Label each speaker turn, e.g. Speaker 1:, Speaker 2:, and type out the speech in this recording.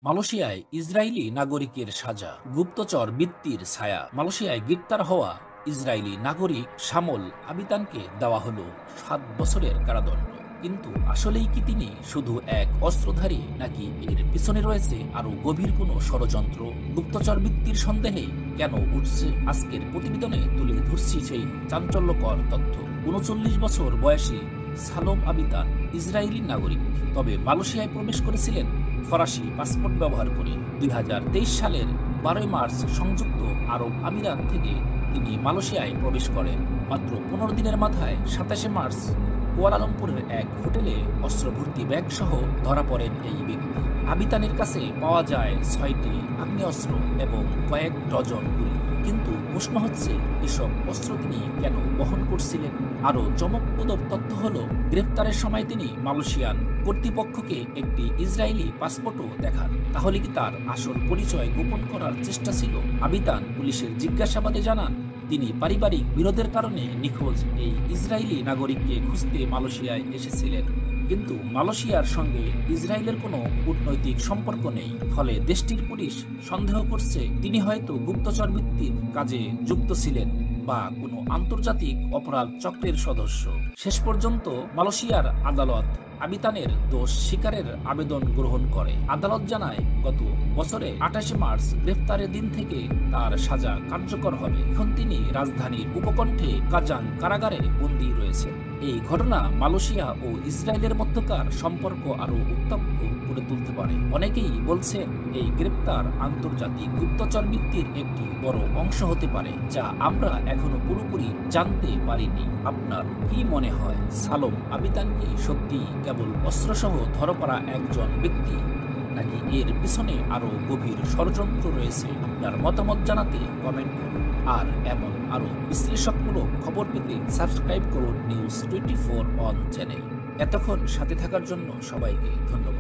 Speaker 1: মালয়েশিয়ায় ইসরায়েলি নাগরিকের সাজা, গুপ্তচর বৃত্তির ছায়া। মালয়েশিয়ায় গ্রেপ্তার হওয়া ইসরায়েলি নাগরিক শামল আবিতানকে দেওয়া হলো 7 বছরের কারাদণ্ড। কিন্তু আসলেই কি তিনি শুধু এক অস্ত্রধারী, নাকি এর পিছনে রয়েছে আরো গভীর কোনো ষড়যন্ত্র? গুপ্তচর বৃত্তির সন্দেহে কেন উঠছে? আজকের প্রতিবেদনে তুলে ধরছি সেই চাঞ্চল্যকর তথ্য। 39 বছর বয়সী সালোম আবিতান ইসরায়েলি নাগরিক, তবে মালয়েশিয়ায় প্রবেশ করেছিলেন ফরাসি পাসপোর্ট ব্যবহার করে। 2023 সালের 12 মার্চ সংযুক্ত আরব আমিরাত থেকে তিনি মালয়েশিয়ায় প্রবেশ করেন। মাত্র 15 দিনের মাথায় 27 মার্চ কুয়ালালামপুরের এক হোটেলে অস্ত্রভর্তি ব্যাগ সহ ধরা পড়েন এই ব্যক্তি। আবিতানের কাছে পাওয়া যায় 6টি আগ্নেয়াস্ত্র এবং কয়েক ডজন গুলি। কিন্তু প্রশ্ন হচ্ছে, এসব অস্ত্র তিনি কেন বহন করছিলেন? আরও চমকপ্রদ তথ্য হলো, গ্রেফতারের সময় তিনি মালয়েশিয়ান কর্তৃপক্ষকে একটি ইসরায়েলি পাসপোর্টও দেখান। তাহলে কি তার আসল পরিচয় গোপন করার চেষ্টা ছিল? আবিতান পুলিশের জিজ্ঞাসাবাদে জানান, তিনি পারিবারিক বিরোধের কারণে নিখোঁজ এই ইসরায়েলি নাগরিককে খুঁজতে মালয়েশিয়ায় এসেছিলেন। কিন্তু মালয়েশিয়ার সঙ্গে ইসরায়েলের কোনো কূটনৈতিক সম্পর্ক নেই। ফলে দেশটির পুলিশ সন্দেহ করছে তিনি হয়তো গুপ্তচর বৃত্তির কাজে যুক্ত ছিলেন বা কোনো আন্তর্জাতিক অপরাধ চক্রের সদস্য। শেষ পর্যন্ত মালয়েশিয়ার আদালত আবিতানের দোষ স্বীকারের আবেদন গ্রহণ করে। আদালত জানায়, গত বছরে 28 মার্চ গ্রেফতারের দিন থেকে তার সাজা কার্যকর হবে। এখন তিনি রাজধানীর উপকণ্ঠে কাজাং কারাগারে বন্দী রয়েছেন। এই ঘটনা মালয়েশিয়া ও ইসরায়েলের মধ্যকার সম্পর্ক আরো উত্তপ্ত করে তুলতে পারে। অনেকেই বলছেন, এই গ্রেপ্তার আন্তর্জাতিক গুপ্তচর বৃত্তির একটি বড় অংশ হতে পারে, যা আমরা এখনো পুরোপুরি জানতে পারিনি। আপনার কি মনে হয়, সালোম আবিতান কি সত্যি কেবল অস্ত্রসহ ধরা একজন ব্যক্তি, নাকি এর পিছনে আরো গভীর ষড়যন্ত্র রয়েছে? আপনার মতামত জানাতে কমেন্ট করুন। আর এমন আরো বিশ্লেষকমূলক খবর পেতে সাবস্ক্রাইব করুন নিউজ 24 অন চ্যানেল। এতক্ষণ সাথে থাকার জন্য সবাইকে ধন্যবাদ।